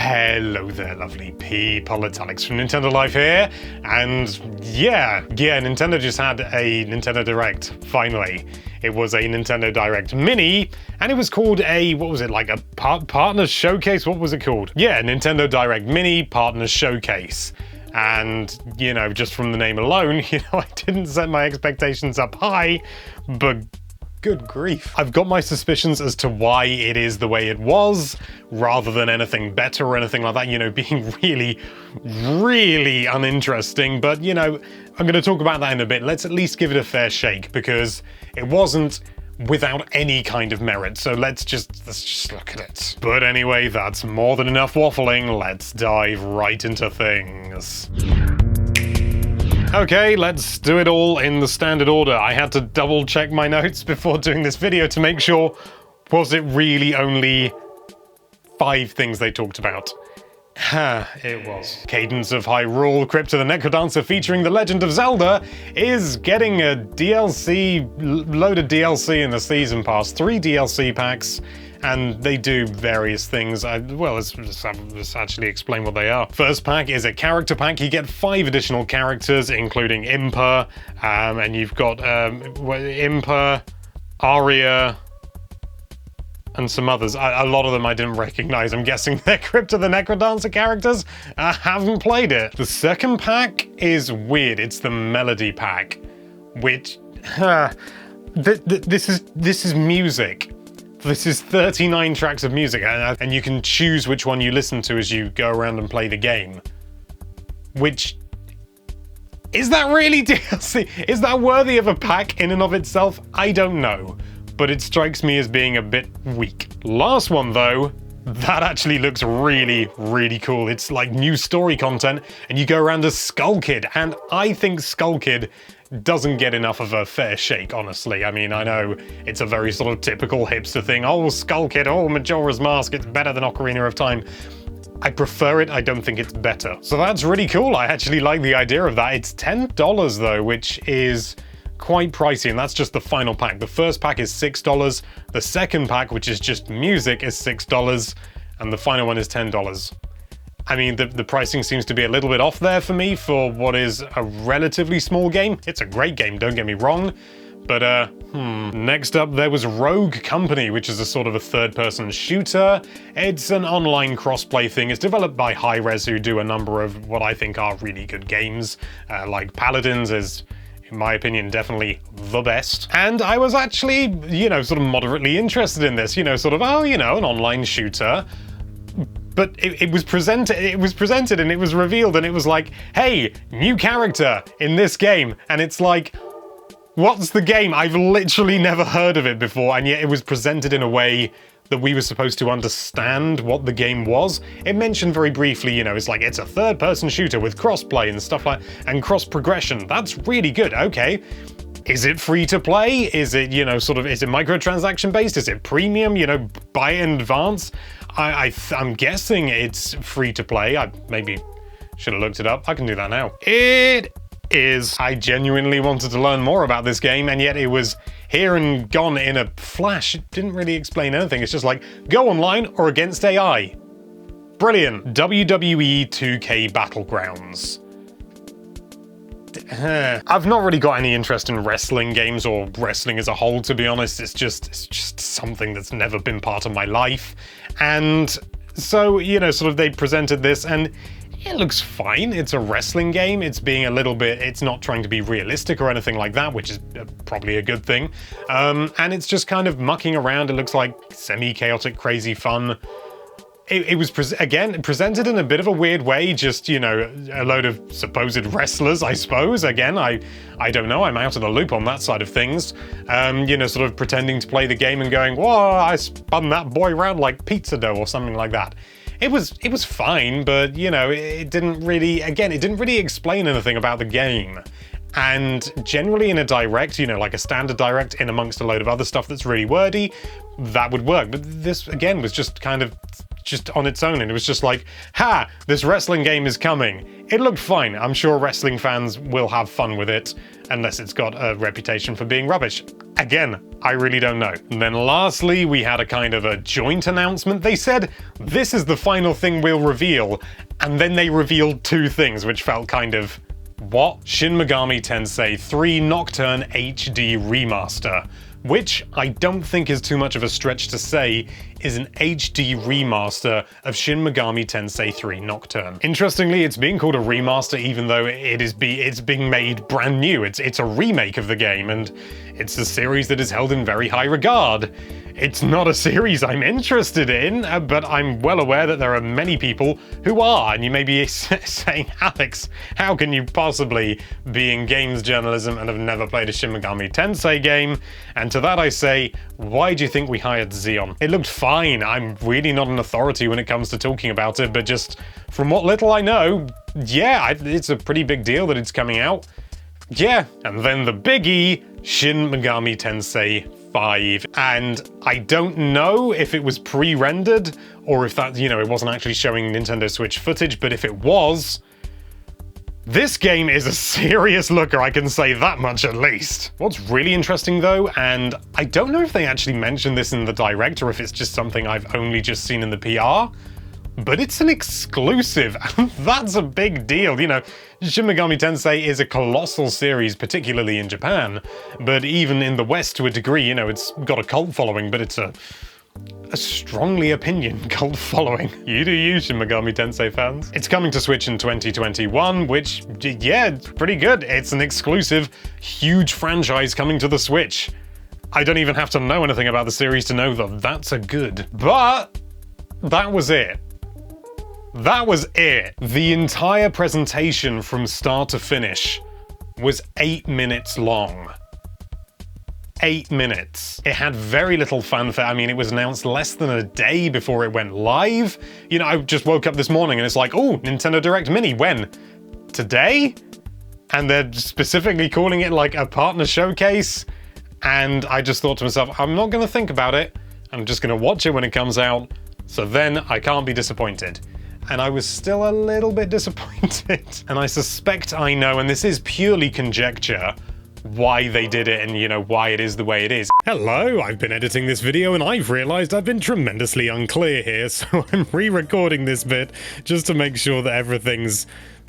Hello there, lovely people. It's Alex from Nintendo Life here, and yeah, Nintendo just had a Nintendo Direct, finally. It was a Nintendo Direct Mini, and it was called a, what was it, like a partner showcase? What was it called? Yeah, Nintendo Direct Mini Partner Showcase. And, you know, just from the name alone, you know, I didn't set my expectations up high, but good grief. I've got my suspicions as to why it is the way it was, rather than anything better or anything like that, you know, being really, really uninteresting. But, you know, I'm going to talk about that in a bit. Let's at least give it a fair shake, because it wasn't without any kind of merit. So let's just look at it. But anyway, that's more than enough waffling. Let's dive right into things. Okay, let's do it all in the standard order. I had to double check my notes before doing this video to make sure, was it really only 5 things they talked about? It was. Cadence of Hyrule, Crypt of the Necrodancer featuring The Legend of Zelda is getting a DLC, load of DLC in the Season Pass, 3 DLC packs, and they do various things. Well, let's actually explain what they are. First pack is a character pack. You get 5 additional characters, including Impa, and you've got Impa, Aria, and some others. A lot of them I didn't recognize. I'm guessing they're Crypt of the Necrodancer characters. I haven't played it. The second pack is weird. It's the Melody pack, which this is music. This is 39 tracks of music, and you can choose which one you listen to as you go around and play the game. Which, is that really DLC? Is that worthy of a pack in and of itself? I don't know, but it strikes me as being a bit weak. Last one though, that actually looks really, really cool. It's like new story content, and you go around as Skull Kid, and I think Skull Kid doesn't get enough of a fair shake, honestly. I mean, I know it's a very sort of typical hipster thing. Oh, Skull Kid, oh, Majora's Mask, it's better than Ocarina of Time. I prefer it, I don't think it's better. So that's really cool. I actually like the idea of that. It's $10 though, which is quite pricey, and that's just the final pack. The first pack is $6, the second pack, which is just music, is $6, and the final one is $10. I mean, the pricing seems to be a little bit off there for me for what is a relatively small game. It's a great game, don't get me wrong, but Next up, there was Rogue Company, which is a sort of a third-person shooter. It's an online crossplay thing. It's developed by Hi-Rez, who do a number of what I think are really good games, like Paladins is, in my opinion, definitely the best. And I was actually, you know, sort of moderately interested in this, you know, sort of, oh, you know, an online shooter. But it was presented and it was revealed, and it was like, hey, new character in this game. And it's like, what's the game? I've literally never heard of it before, and yet it was presented in a way that we were supposed to understand what the game was. It mentioned very briefly, you know, it's like, it's a third-person shooter with crossplay and stuff like, and cross-progression. That's really good, okay. Is it free to play? Is it, you know, sort of, is it microtransaction based? Is it premium, you know, buy in advance? I'm guessing it's free to play. I maybe should have looked it up. I can do that now. It is. I genuinely wanted to learn more about this game, and yet it was here and gone in a flash. It didn't really explain anything. It's just like, go online or against AI. Brilliant. WWE 2K Battlegrounds. I've not really got any interest in wrestling games or wrestling as a whole, to be honest. It's just something that's never been part of my life. And so, you know, sort of they presented this, and it looks fine. It's a wrestling game. It's being a little bit, it's not trying to be realistic or anything like that, which is probably a good thing. And it's just kind of mucking around. It looks like semi-chaotic, crazy fun. It was, again, presented in a bit of a weird way, just, you know, a load of supposed wrestlers, I suppose. Again, I don't know, I'm out of the loop on that side of things. You know, sort of pretending to play the game and going, whoa, I spun that boy around like pizza dough or something like that. It was fine, but, you know, it didn't really, again, it didn't really explain anything about the game. And generally in a direct, you know, like a standard direct in amongst a load of other stuff that's really wordy, that would work. But this, again, was just kind of just on its own, and it was just like, ha, this wrestling game is coming. It looked fine. I'm sure wrestling fans will have fun with it, unless it's got a reputation for being rubbish. Again, I really don't know. And then lastly, we had a kind of a joint announcement. They said, this is the final thing we'll reveal, and then they revealed two things, which felt kind of, what? Shin Megami Tensei 3 Nocturne HD Remaster, which I don't think is too much of a stretch to say is an HD remaster of Shin Megami Tensei 3 Nocturne. Interestingly, it's being called a remaster even though it's being made brand new. It's a remake of the game, and it's a series that is held in very high regard. It's not a series I'm interested in, but I'm well aware that there are many people who are, and you may be saying, Alex, how can you possibly be in games journalism and have never played a Shin Megami Tensei game? And to that I say, why do you think we hired Xeon? It looked fine. I'm really not an authority when it comes to talking about it, but just from what little I know, yeah, it's a pretty big deal that it's coming out. Yeah, and then the biggie, Shin Megami Tensei 5. And I don't know if it was pre-rendered or if that, it wasn't actually showing Nintendo Switch footage, but if it was, this game is a serious looker, I can say that much at least. What's really interesting though, and I don't know if they actually mentioned this in the Direct or if it's just something I've only just seen in the PR, but it's an exclusive, and that's a big deal. Shin Megami Tensei is a colossal series, particularly in Japan, but even in the West to a degree, it's got a cult following, but it's a strongly opinion cult following. You do you, Shin Megami Tensei fans. It's coming to Switch in 2021, which, yeah, it's pretty good. It's an exclusive, huge franchise coming to the Switch. I don't even have to know anything about the series to know that that's a good. But that was it. That was it. The entire presentation from start to finish was 8 minutes long. 8 minutes. It had very little fanfare. I mean, it was announced less than a day before it went live. I just woke up this morning and it's like, oh, Nintendo Direct Mini, when? Today? And they're specifically calling it like a partner showcase. And I just thought to myself, I'm not gonna think about it. I'm just gonna watch it when it comes out. So then I can't be disappointed. And I was still a little bit disappointed. And I suspect I know, and this is purely conjecture, why they did it and, why it is the way it is. Hello, I've been editing this video and I've realized I've been tremendously unclear here, so I'm re-recording this bit just to make sure that everything's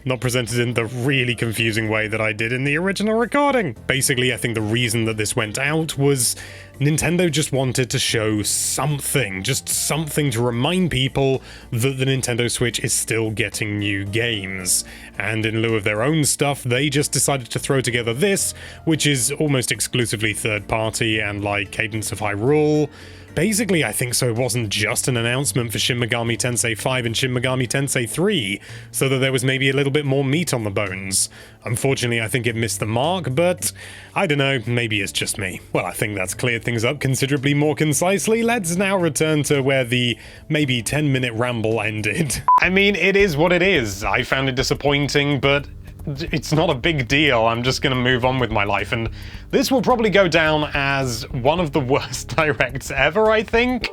not presented in the really confusing way that I did in the original recording. Basically, I think the reason that this went out was Nintendo just wanted to show something, just something to remind people that the Nintendo Switch is still getting new games. And in lieu of their own stuff, they just decided to throw together this, which is almost exclusively third-party and like Cadence of Hyrule. Basically, I think so it wasn't just an announcement for Shin Megami Tensei 5 and Shin Megami Tensei 3, so that there was maybe a little bit more meat on the bones. Unfortunately, I think it missed the mark, but I don't know, maybe it's just me. Well, I think that's cleared things up considerably more concisely. Let's now return to where the maybe 10-minute ramble ended. I mean, it is what it is. I found it disappointing, but it's not a big deal. I'm just gonna move on with my life, and this will probably go down as one of the worst directs ever, I think.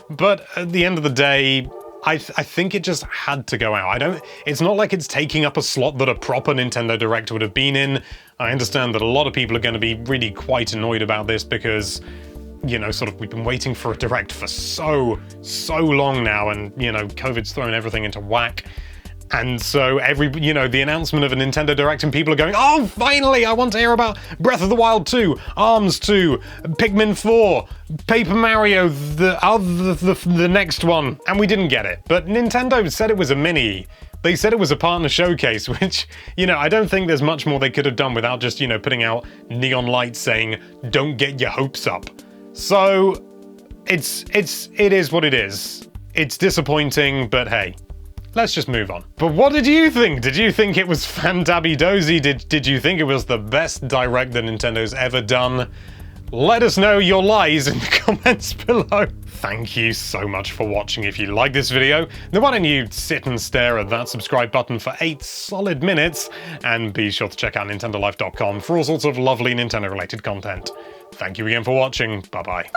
But at the end of the day, I think it just had to go out. It's not like it's taking up a slot that a proper Nintendo Direct would have been in. I understand that a lot of people are going to be really quite annoyed about this because, we've been waiting for a Direct for so long now, and, COVID's thrown everything into whack. And so the announcement of a Nintendo Direct and people are going, oh, finally, I want to hear about Breath of the Wild 2, ARMS 2, Pikmin 4, Paper Mario, the next one. And we didn't get it. But Nintendo said it was a mini. They said it was a partner showcase, which, I don't think there's much more they could have done without just, putting out neon lights saying, don't get your hopes up. So it is what it is. It's disappointing, but hey. Let's just move on. But what did you think? Did you think it was fantabby-dozy? Did you think it was the best Direct that Nintendo's ever done? Let us know your lies in the comments below. Thank you so much for watching. If you like this video, then why don't you sit and stare at that subscribe button for 8 solid minutes, and be sure to check out nintendolife.com for all sorts of lovely Nintendo-related content. Thank you again for watching. Bye-bye.